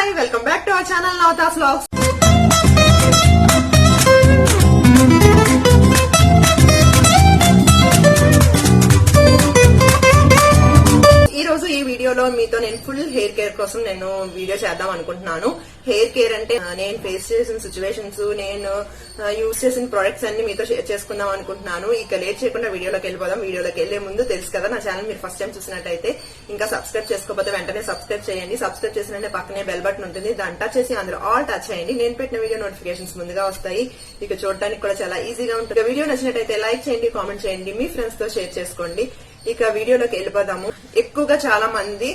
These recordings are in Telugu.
Hi, welcome back to our channel Navata Vlogs. ఈ వీడియోలో మీతో నేను ఫుల్ హెయిర్ కేర్ కోసం నేను వీడియో చేద్దాం అనుకుంటున్నాను. హెయిర్ కేర్ అంటే నేను ఫేస్ చేసిన సిచ్యువేషన్స్, నేను యూజ్ చేసిన ప్రొడక్ట్స్ అన్ని మీతో షేర్ చేసుకుందాం అనుకుంటున్నాను. ఇక లేట్ చేయకుండా వీడియోలోకి వెళ్ళిపోదాం. వీడియోలోకి వెళ్లే ముందు తెలుసు కదా, నా ఛానల్ మీరు ఫస్ట్ టైం చూసినట్టయితే ఇంకా సబ్స్క్రైబ్ చేసుకోకపోతే వెంటనే సబ్స్క్రైబ్ చేయండి. సబ్స్క్రైబ్ చేసినట్టే పక్కనే బెల్ బటన్ ఉంటుంది, దాన్ని టచ్ చేసి అందులో ఆల్ టచ్ చేయండి. నేను పెట్టిన వీడియో నోటిఫికేషన్స్ ముందుగా వస్తాయి. ఇక చూడడానికి కూడా చాలా ఈజీగా ఉంటుంది. వీడియో నచ్చినట్టయితే లైక్ చేయండి, కామెంట్ చేయండి, మీ ఫ్రెండ్స్ తో షేర్ చేసుకోండి. ఇక వీడియోలోకి వెళ్ళిపోదాము. ఎక్కువగా చాలా మంది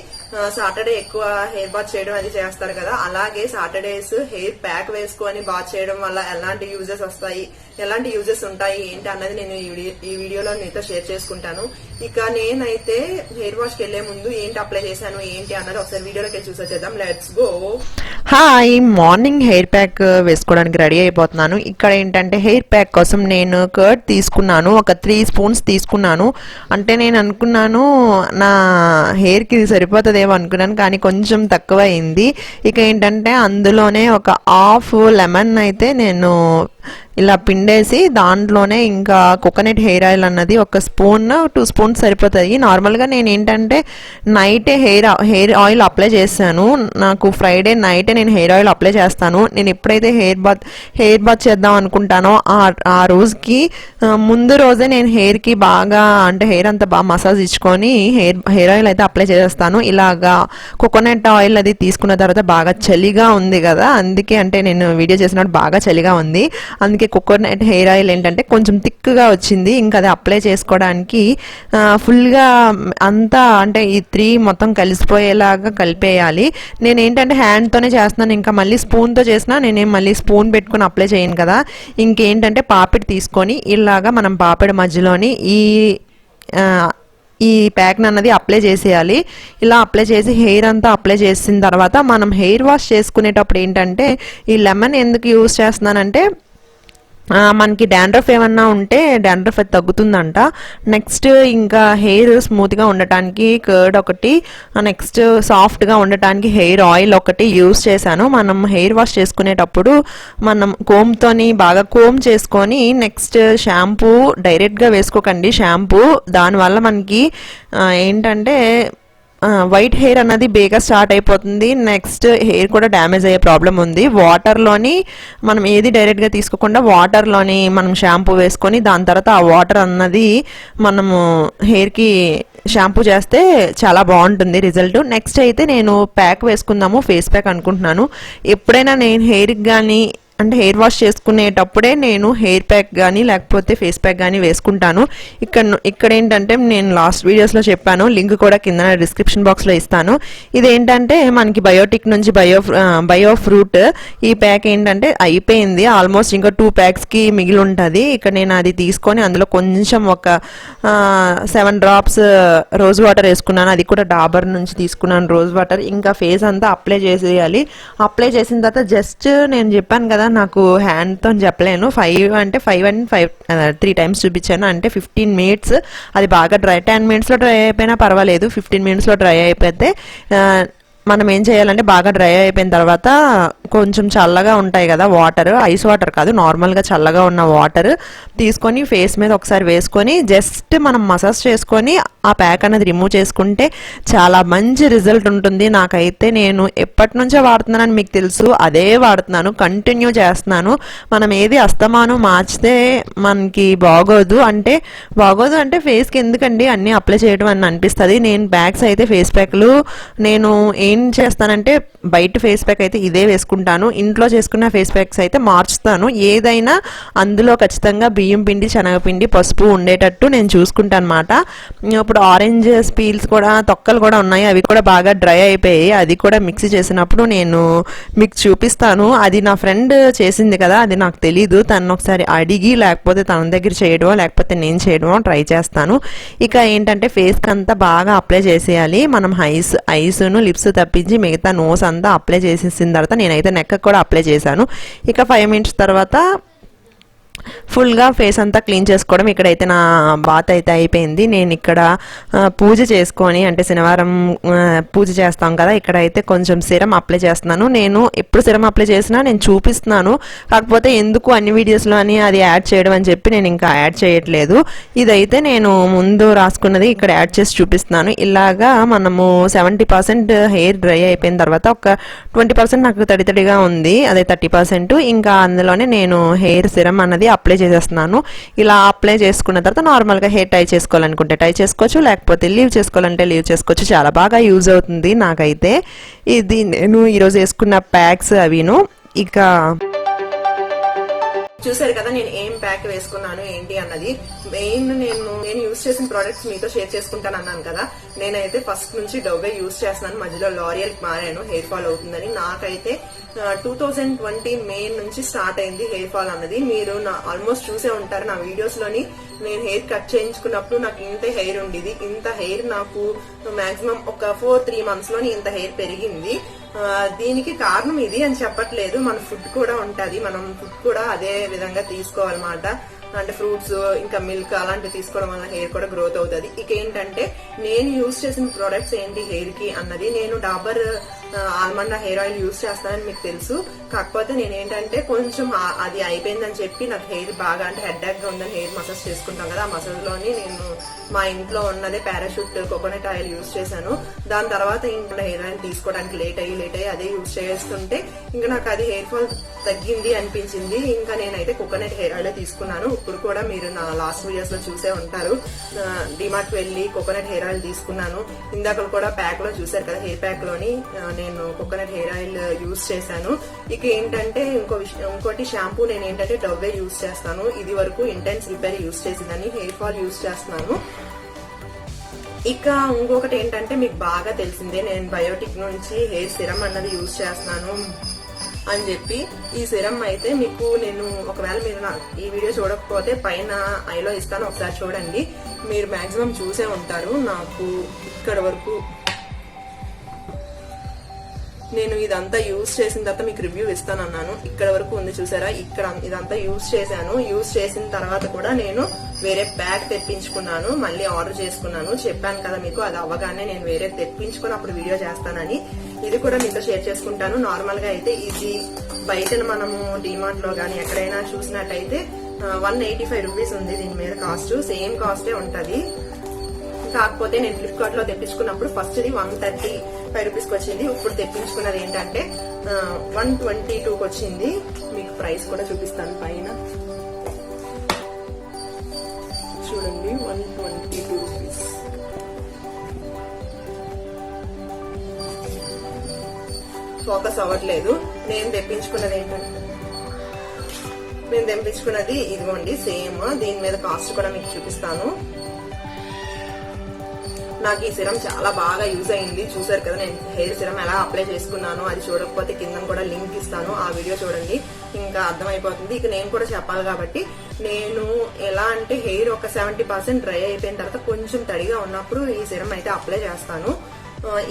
సాటర్డే ఎక్కువ హెయిర్ బాత్ చేయడం అది చేస్తారు కదా, అలాగే సాటర్డేస్ హెయిర్ ప్యాక్ వేసుకొని బాత్ చేయడం వల్ల ఎలాంటి యూజెస్ వస్తాయి, ఎలాంటి యూజెస్ ఉంటాయి ఏంటి అన్నది నేను ఈ వీడియోలో మీతో షేర్ చేసుకుంటాను. ఇక నేనైతే హెయిర్ వాష్ కి వెళ్లే ముందు ఏంటి అప్లై చేశాను ఏంటి అన్నది ఒకసారి వీడియోలోకి వెళ్ళి చూసొచ్చేద్దాం. Let's go. Hi, morning hair pack వేసుకోవడానికి రెడీ అయిపోతున్నాను. ఇక్కడ ఏంటంటే హెయిర్ ప్యాక్ కోసం నేను కర్డ్ తీసుకున్నాను, ఒక 3 స్పూన్స్ తీసుకున్నాను. అంటే నేను అనుకున్నాను నా హెయిర్ కి సరిపోతుందేమో అనుకున్నాను, కానీ కొంచెం తక్కువ అయింది. ఇక ఏంటంటే అందులోనే ఒక హాఫ్ లెమన్ అయితే నేను ఇలా పిండేసి దాంట్లోనే ఇంకా కోకోనట్ హెయిర్ ఆయిల్ అన్నది ఒక స్పూన్ 2 స్పూన్స్ సరిపోతాయి. నార్మల్గా నేను ఏంటంటే నైటే హెయిర్ ఆయిల్ అప్లై చేశాను. నాకు ఫ్రైడే నైటే నేను హెయిర్ ఆయిల్ అప్లై చేస్తాను. నేను ఎప్పుడైతే హెయిర్ బాత్ చేద్దాం అనుకుంటానో ఆ రోజుకి ముందు రోజే నేను హెయిర్కి బాగా అంటే హెయిర్ అంతా బాగా మసాజ్ ఇచ్చుకొని హెయిర్ ఆయిల్ అయితే అప్లై చేస్తాను. ఇలాగా కోకోనట్ ఆయిల్ అది తీసుకున్న తర్వాత బాగా చలిగా ఉంది కదా, అందుకే అంటే నేను వీడియో చేసినప్పుడు బాగా చలిగా ఉంది, అందుకే కోకోనట్ హెయిర్ ఆయిల్ ఏంటంటే కొంచెం థిక్గా వచ్చింది. ఇంకా అది అప్లై చేసుకోవడానికి ఫుల్గా అంతా అంటే ఈ 3 మొత్తం కలిసిపోయేలాగా కలిపేయాలి. నేను ఏంటంటే హ్యాండ్తోనే చేస్తున్నాను, ఇంకా మళ్ళీ స్పూన్తో చేసినా నేనేం మళ్ళీ స్పూన్ పెట్టుకుని అప్లై చేయను కదా. ఇంకేంటంటే పాపిడి తీసుకొని ఇలాగా మనం పాపిడి మధ్యలోని ఈ ప్యాక్ అన్నది అప్లై చేసేయాలి. ఇలా అప్లై చేసి హెయిర్ అంతా అప్లై చేసిన తర్వాత మనం హెయిర్ వాష్ చేసుకునేటప్పుడు ఏంటంటే ఈ లెమన్ ఎందుకు యూజ్ చేస్తున్నానంటే మనకి డాండ్రఫ్ ఏమన్నా ఉంటే డాండ్రఫ్ అది తగ్గుతుందంట. నెక్స్ట్ ఇంకా హెయిర్ స్మూత్గా ఉండటానికి కర్డ్ ఒకటి, నెక్స్ట్ సాఫ్ట్గా ఉండటానికి హెయిర్ ఆయిల్ ఒకటి యూస్ చేశాను. మనం హెయిర్ వాష్ చేసుకునేటప్పుడు మనం కోమ్తోని బాగా కోమ్ చేసుకొని నెక్స్ట్ షాంపూ డైరెక్ట్గా వేసుకోకండి. షాంపూ దానివల్ల మనకి ఏంటంటే వైట్ హెయిర్ అన్నది బేగా స్టార్ట్ అయిపోతుంది. నెక్స్ట్ హెయిర్ కూడా డ్యామేజ్ అయ్యే ప్రాబ్లం ఉంది. వాటర్లోని మనం ఏది డైరెక్ట్గా తీసుకోకుండా వాటర్లోని మనం షాంపూ వేసుకొని దాని తర్వాత ఆ వాటర్ అన్నది మనము హెయిర్కి షాంపూ చేస్తే చాలా బాగుంటుంది రిజల్ట్. నెక్స్ట్ అయితే నేను ప్యాక్ వేసుకుందాము, ఫేస్ ప్యాక్ అనుకుంటున్నాను. ఎప్పుడైనా నేను హెయిర్కి కానీ అంటే హెయిర్ వాష్ చేసుకునేటప్పుడే నేను హెయిర్ ప్యాక్ కానీ లేకపోతే ఫేస్ ప్యాక్ కానీ వేసుకుంటాను. ఇక్కడ ఏంటంటే నేను లాస్ట్ వీడియోస్లో చెప్పాను, లింక్ కూడా కింద డిస్క్రిప్షన్ బాక్స్లో ఇస్తాను. ఇదేంటంటే మనకి బయోటిక్ నుంచి బయో ఫ్రూట్ ఈ ప్యాక్ ఏంటంటే అయిపోయింది ఆల్మోస్ట్, ఇంకా 2 ప్యాక్స్కి మిగిలి ఉంటుంది. ఇక్కడ నేను అది తీసుకొని అందులో కొంచెం ఒక 7 డ్రాప్స్ రోజ్ వాటర్ వేసుకున్నాను. అది కూడా డాబర్ నుంచి తీసుకున్నాను రోజ్ వాటర్. ఇంకా ఫేస్ అంతా అప్లై చేసేయాలి. అప్లై చేసిన తర్వాత జస్ట్ నేను చెప్పాను కదా, నాకు హ్యాండ్తో చెప్పలేను, 3 టైమ్స్ చూపించాను. అంటే 15 మినిట్స్ అది బాగా 10 మినిట్స్లో డ్రై అయిపోయినా పర్వాలేదు, 15 మినిట్స్లో డ్రై అయిపోతే మనం ఏం చేయాలంటే బాగా డ్రై అయిపోయిన తర్వాత కొంచెం చల్లగా ఉంటాయి కదా వాటర్, ఐస్ వాటర్ కాదు నార్మల్గా చల్లగా ఉన్న వాటర్ తీసుకొని ఫేస్ మీద ఒకసారి వేసుకొని జస్ట్ మనం మసాజ్ చేసుకొని ఆ ప్యాక్ అనేది రిమూవ్ చేసుకుంటే చాలా మంచి రిజల్ట్ ఉంటుంది. నాకైతే నేను ఎప్పటి నుంచో వాడుతున్నానని మీకు తెలుసు, అదే వాడుతున్నాను, కంటిన్యూ చేస్తున్నాను. మనం ఏది అస్తమానం మార్చితే మనకి బాగోదు అంటే ఫేస్కి ఎందుకండి అన్నీ అప్లై చేయడం అని అనిపిస్తుంది. నేను ప్యాక్స్ అయితే ఫేస్ ప్యాక్లు నేను ఏం చేస్తానంటే బయట ఫేస్ ప్యాక్ అయితే ఇదే వేసుకుంటాను, ఇంట్లో చేసుకున్న ఫేస్ ప్యాక్స్ అయితే మార్చుతాను. ఏదైనా అందులో ఖచ్చితంగా బియ్యం పిండి, శనగపిండి, పసుపు ఉండేటట్టు నేను చూసుకుంటాను అనమాట. ఇప్పుడు ఆరెంజ్ పీల్స్ కూడా తొక్కలు కూడా ఉన్నాయి, అవి కూడా బాగా డ్రై అయిపోయాయి. అది కూడా మిక్సీ చేసినప్పుడు నేను మీకు చూపిస్తాను. అది నా ఫ్రెండ్ చేసింది కదా, అది నాకు తెలీదు, తను ఒకసారి అడిగి లేకపోతే తన దగ్గర చేయడమో లేకపోతే నేను చేయడమో ట్రై చేస్తాను. ఇక ఏంటంటే ఫేస్కి అంతా బాగా అప్లై చేసేయాలి. మనం ఐస్ను లిప్స్ తప్పించి మిగతా నోస్ అంతా అప్లై చేసేసిన తర్వాత నేనైతే నెక్ కూడా అప్లై చేశాను. ఇక 5 మినిట్స్ తర్వాత ఫుల్గా ఫేస్ అంతా క్లీన్ చేసుకోవడం. ఇక్కడైతే నా బాత్ అయితే అయిపోయింది. నేను ఇక్కడ పూజ చేసుకొని, అంటే శనివారం పూజ చేస్తాం కదా, ఇక్కడైతే కొంచెం సిరం అప్లై చేస్తున్నాను. నేను ఎప్పుడు సిరం అప్లై చేసినా నేను చూపిస్తున్నాను, కాకపోతే ఎందుకు అన్ని వీడియోస్లో అని అది యాడ్ చేయడం అని చెప్పి నేను ఇంకా యాడ్ చేయట్లేదు. ఇదైతే నేను ముందు రాసుకున్నది ఇక్కడ యాడ్ చేసి చూపిస్తున్నాను. ఇలాగా మనము 70% హెయిర్ డ్రై అయిపోయిన తర్వాత ఒక 20% నాకు తడిగా ఉంది, అదే 30%. ఇంకా అందులోనే నేను హెయిర్ సిరం అన్నది అప్లై చేసేస్తున్నాను. ఇలా అప్లై చేసుకున్న తర్వాత నార్మల్గా హెయిర్ టై చేసుకోవాలనుకుంటే టై చేసుకోవచ్చు, లేకపోతే లీవ్ చేసుకోవాలంటే లీవ్ చేసుకోవచ్చు. చాలా బాగా యూజ్ అవుతుంది నాకైతే. ఇది నేను ఈరోజు వేసుకున్న ప్యాక్స్ అవిను. ఇక చూసారు కదా నేను ఏం ప్యాక్ వేసుకున్నాను ఏంటి అన్నది. మెయిన్ నేను యూజ్ చేసిన ప్రొడక్ట్స్ మీతో షేర్ చేసుకుంటాను అన్నాను కదా. నేనైతే ఫస్ట్ నుంచి డవ్వే యూజ్ చేస్తున్నాను, మధ్యలో లారియల్ మారాను హెయిర్ ఫాల్ అవుతుందని. నాకైతే 2020 మే నుంచి స్టార్ట్ అయింది హెయిర్ ఫాల్ అన్నది. మీరు ఆల్మోస్ట్ చూసే ఉంటారు నా వీడియోస్ లోని. నేను హెయిర్ కట్ చేయించుకున్నప్పుడు నాకు ఇంత హెయిర్ ఉండేది. ఇంత హెయిర్ నాకు మాక్సిమం ఒక 4-3 months లోని ఇంత హెయిర్ పెరిగింది. దీనికి కారణం ఇది అని చెప్పట్లేదు, మన ఫుడ్ కూడా ఉంటది. మనం ఫుడ్ కూడా అదే విధంగా తీసుకోవాలన్నమాట. అంటే ఫ్రూట్స్ ఇంకా మిల్క్ అలాంటివి తీసుకోవడం వల్ల హెయిర్ కూడా గ్రోత్ అవుతుంది. ఇక ఏంటంటే నేను యూజ్ చేసిన ప్రొడక్ట్స్ ఏంటి హెయిర్ కి అన్నది. నేను Dabur almond hair oil use చేస్తానని మీకు తెలుసు. కాకపోతే నేను ఏంటంటే కొంచెం అది అయిపోయిందని చెప్పి నాకు హెయిర్ బాగా అంటే హెడ్ఏక్ గా ఉందని హెయిర్ మసాజ్ చేసుకుంటాం కదా, ఆ మసాజ్ లోని నేను మా ఇంట్లో ఉన్నదే పారాషూట్ కోకోనట్ ఆయిల్ యూజ్ చేశాను. దాని తర్వాత ఇంకా హెయిర్ ఆయిల్ తీసుకోవడానికి లేట్ అయ్యి అదే యూజ్ చేస్తుంటే ఇంకా నాకు అది హెయిర్ ఫాల్ తగ్గింది అనిపించింది. ఇంకా నేనైతే కోకోనట్ హెయిర్ ఆయిల్ తీసుకున్నాను. ఇప్పుడు కూడా మీరు నా లాస్ట్ వీడియోస్ లో చూసే ఉంటారు, డిమార్ట్ వెళ్లి కోకోనట్ హెయిర్ ఆయిల్ తీసుకున్నాను. ఇందాక కూడా ప్యాక్ లో చూసారు కదా, హెయిర్ ప్యాక్ లోని నేను కోకోనట్ హెయిర్ ఆయిల్ యూజ్ చేశాను. ఇక ఏంటంటే ఇంకోటి షాంపూ నేను ఏంటంటే డవ్వే యూజ్ చేస్తాను. ఇది వరకు ఇంటెన్స్ రిపేర్ యూజ్ చేసిందని హెయిర్ ఫాల్ యూజ్ చేస్తున్నాను. ఇక ఇంకొకటి ఏంటంటే మీకు బాగా తెలిసిందే, నేను బయోటిక్ నుంచి హెయిర్ సిరం అన్నది యూజ్ చేస్తున్నాను అని చెప్పి. ఈ సిరం అయితే మీకు నేను ఒకవేళ మీరు ఈ వీడియో చూడకపోతే పైన ఐలో ఇస్తాను, ఒకసారి చూడండి. మీరు మాక్సిమం చూసే ఉంటారు. నాకు ఇక్కడ వరకు నేను ఇదంతా యూజ్ చేసిన తర్వాత మీకు రివ్యూ ఇస్తానన్నాను. ఇక్కడ వరకు ఉంది చూసారా, ఇక్కడ ఇదంతా యూజ్ చేశాను. యూజ్ చేసిన తర్వాత కూడా నేను వేరే బ్యాగ్ తెప్పించుకున్నాను, మళ్ళీ ఆర్డర్ చేసుకున్నాను. చెప్పాను కదా మీకు, అది అవ్వగానే నేను వేరే తెప్పించుకుని అప్పుడు వీడియో చేస్తానని. ఇది కూడా మీతో షేర్ చేసుకుంటాను. నార్మల్ గా అయితే ఇది బయట మనము డిమార్ట్ లో గానీ ఎక్కడైనా చూసినట్టయితే 185 రూపీస్ ఉంది దీని మీద కాస్ట్. సేమ్ కాస్టే ఉంటది. కాకపోతే నేను ఫ్లిప్కార్ట్ లో తెప్పించుకున్నప్పుడు ఫస్ట్ ది 135 రూపీస్ వచ్చింది. ఇప్పుడు తెప్పించుకున్నది ఏంటంటే 122 వచ్చింది. మీకు ప్రైస్ కూడా చూపిస్తాను పైన చూడండి, 122 రూపీస్. ఫోకస్ అవ్వట్లేదు. నేను తెప్పించుకున్నది ఇదిగోండి సేమ్. దీని మీద కాస్ట్ కూడా మీకు చూపిస్తాను. నాకు ఈ సిరం చాలా బాగా యూజ్ అయింది. చూసారు కదా నేను హెయిర్ సిరం ఎలా అప్లై చేసుకున్నాను. అది చూడకపోతే కింద కూడా లింక్ ఇస్తాను, ఆ వీడియో చూడండి, ఇంకా అర్థమైపోతుంది. ఇక నేను కూడా చెప్పాలి కాబట్టి, నేను ఎలా అంటే హెయిర్ ఒక 70% డ్రై అయిపోయిన తర్వాత కొంచెం తడిగా ఉన్నప్పుడు ఈ సిరం అయితే అప్లై చేస్తాను.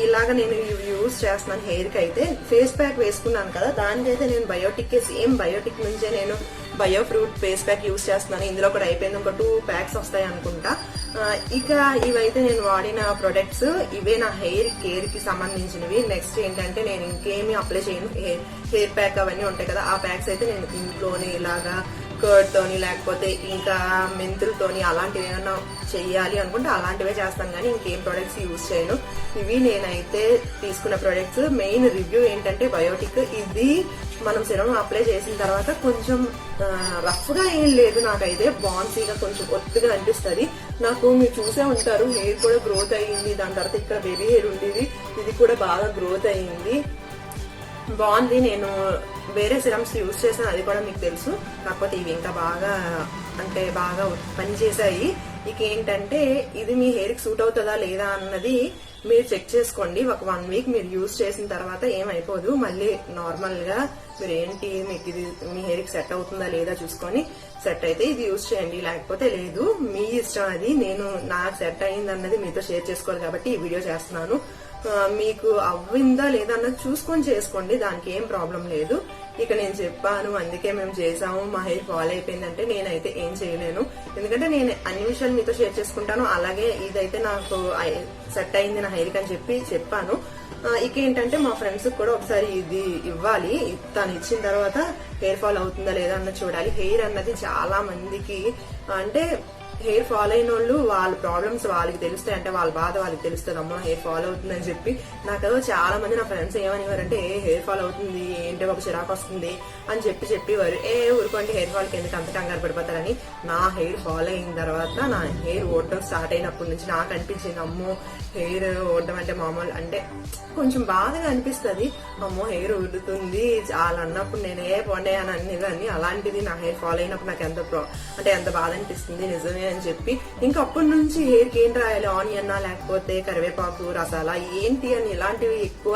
ఇలాగ నేను యూజ్ చేస్తున్నాను హెయిర్ కి. అయితే ఫేస్ ప్యాక్ వేసుకున్నాను కదా, దానికైతే నేను బయోటిక్ సేమ్ బయోటిక్ నుంచే నేను bio fruit face pack use చేస్తున్నాను. ఇందులో కూడా అయిపోయింది, ఒక 2 ప్యాక్స్ వస్తాయి అనుకుంటా. ఇక ఇవైతే నేను వాడిన ప్రొడక్ట్స్ ఇవే నా హెయిర్ కేర్ కి సంబంధించినవి. నెక్స్ట్ ఏంటంటే నేను ఇంకేమీ అప్లై చేయను. హెయిర్ ప్యాక్ అవన్నీ ఉంటాయి కదా, ఆ ప్యాక్స్ అయితే నేను ఇంట్లోనే ఇలాగా కర్డ్ తోని లేకపోతే ఇంకా మెంతులతోని అలాంటివి ఏమైనా చెయ్యాలి అనుకుంటే అలాంటివే చేస్తాను, కానీ ఇంకేం ప్రొడక్ట్స్ యూజ్ చేయను. ఇవి నేనైతే తీసుకున్న ప్రొడక్ట్స్. మెయిన్ రివ్యూ ఏంటంటే బయోటిక్. ఇది మనం సిరం అప్లై చేసిన తర్వాత కొంచెం రఫ్ గా ఏం లేదు, నాకైతే బాన్సీగా కొంచెం ఒత్తుగా అనిపిస్తుంది. నాకు మీరు చూసే ఉంటారు హెయిర్ కూడా గ్రోత్ అయ్యింది. దాని తర్వాత ఇక్కడ బేబీ హెయిర్ ఉండేది, ఇది కూడా బాగా గ్రోత్ అయ్యింది, బాగుంది. నేను వేరే సిరమ్స్ యూజ్ చేసాను, అది కూడా మీకు తెలుసు. కాకపోతే ఇవి ఇంకా బాగా అంటే బాగా పనిచేసాయి. ఇక ఏంటంటే ఇది మీ హెయిర్ కి సూట్ అవుతుందా లేదా అన్నది మీరు చెక్ చేసుకోండి. ఒక 1 వీక్ మీరు యూజ్ చేసిన తర్వాత ఏమైపోదు, మళ్ళీ నార్మల్ గా మీరు ఏంటి మీకు ఇది మీ హెయిర్ కి సెట్ అవుతుందా లేదా చూసుకొని సెట్ అయితే ఇది యూజ్ చేయండి, లేకపోతే లేదు, మీ ఇష్టం అది. నేను నాకు సెట్ అయింది అన్నది మీతో షేర్ చేసుకోవాలి కాబట్టి ఈ వీడియో చేస్తున్నాను. మీకు అవ్విందా లేదా అన్నది చూసుకొని చేసుకోండి, దానికి ఏం ప్రాబ్లం లేదు. ఇక నేను చెప్పాను, అందుకే మేము చేసాము, మా హెయిర్ ఫాల్ అయిపోయిందంటే నేనైతే ఏం చేయలేను. ఎందుకంటే నేను అన్ని విషయాలు మీతో షేర్ చేసుకుంటాను. అలాగే ఇదైతే నాకు సెట్ అయింది నా హెయిర్ అని చెప్పాను. ఇక ఏంటంటే మా ఫ్రెండ్స్ కూడా ఒకసారి ఇది ఇవ్వాలి, తను ఇచ్చిన తర్వాత హెయిర్ ఫాల్ అవుతుందా లేదా అన్నది చూడాలి. హెయిర్ అన్నది చాలా మందికి అంటే హెయిర్ ఫాల్ అయిన వాళ్ళు వాళ్ళ ప్రాబ్లమ్స్ వాళ్ళకి తెలుస్తాయి, అంటే వాళ్ళ బాధ వాళ్ళకి తెలుస్తుంది. అమ్మో హెయిర్ ఫాల్ అవుతుందని చెప్పి నాకు చాలా మంది నా ఫ్రెండ్స్ ఏమనివారంటే హెయిర్ ఫాల్ అవుతుంది ఏంటి ఒక చిరాకు వస్తుంది అని చెప్పేవారు. ఊరుకోండి, హెయిర్ ఫాల్కి ఎందుకు అంత కంగారు పడిపోతారని. నా హెయిర్ ఫాల్ అయిన తర్వాత నా హెయిర్ ఓడడం స్టార్ట్ అయినప్పటి నుంచి నాకు అనిపించింది, అమ్మో హెయిర్ ఓడడం అంటే మామూలు అంటే కొంచెం బాధగా అనిపిస్తుంది. అమ్మో హెయిర్ ఊడుతుంది చాలా అన్నప్పుడు నేను పోండే అని అనేదాన్ని. అలాంటిది నా హెయిర్ ఫాల్ అయినప్పుడు నాకు ఎంత బాధ అనిపిస్తుంది నిజమే అని చెప్పి ఇంకా అప్పటి నుంచి హెయిర్ కి ఏం రాయాలి, ఆనియన్ లేకపోతే కరివేపాకు రసాలా ఏంటి అని ఇలాంటివి ఎక్కువ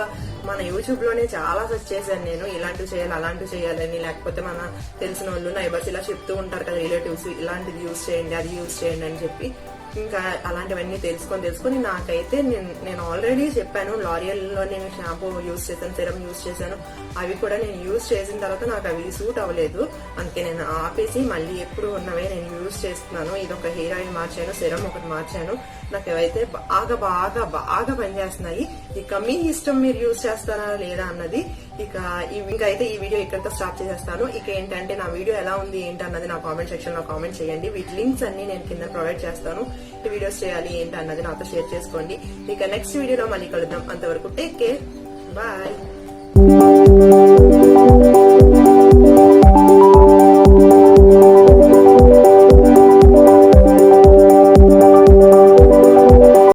మన యూట్యూబ్ లోనే చాలా సెర్చ్ చేశాను నేను. ఇలాంటివి చేయాలి అలాంటివి చేయాలని, లేకపోతే మన తెలిసిన వాళ్ళు నైబర్స్ ఇలా చెప్తూ ఉంటారు కదా రిలేటివ్స్, ఇలాంటిది యూజ్ చేయండి అది యూజ్ చేయండి అని చెప్పి ఇంకా అలాంటివన్నీ తెలుసుకొని నాకైతే నేను ఆల్రెడీ చెప్పాను, లారియల్ లో నేను షాంపూ యూజ్ చేశాను, సిరం యూజ్ చేశాను. అవి కూడా నేను యూజ్ చేసిన తర్వాత నాకు అవి సూట్ అవ్వలేదు, అందుకే నేను ఆపేసి మళ్ళీ ఎప్పుడు ఉన్నవే నేను యూజ్ చేస్తున్నాను. ఇది ఒక హెయిర్ ఆయిల్ మార్చాను, సిరం ఒకటి మార్చాను. నాకు అవైతే బాగా బాగా బాగా పనిచేస్తున్నాయి. ఇక మీ ఇష్టం, మీరు యూజ్ చేస్తారా లేదా అన్నది. ఇంకా అయితే ఈ వీడియో ఇక్కడితో స్టాప్ చేసేస్తాను. ఇక ఏంటంటే నా వీడియో ఎలా ఉంది ఏంటి అన్నది నా కామెంట్ సెక్షన్ లో కామెంట్ చేయండి. వీటి లింక్స్ అన్ని నేను కింద ప్రొవైడ్ చేస్తాను. ఈ వీడియోస్ చేయాలి ఏంటి అన్నది నాతో షేర్ చేసుకోండి. ఇక నెక్స్ట్ వీడియోలో మళ్ళీ కలుద్దాం. అంతవరకు టేక్ కేర్, బాయ్.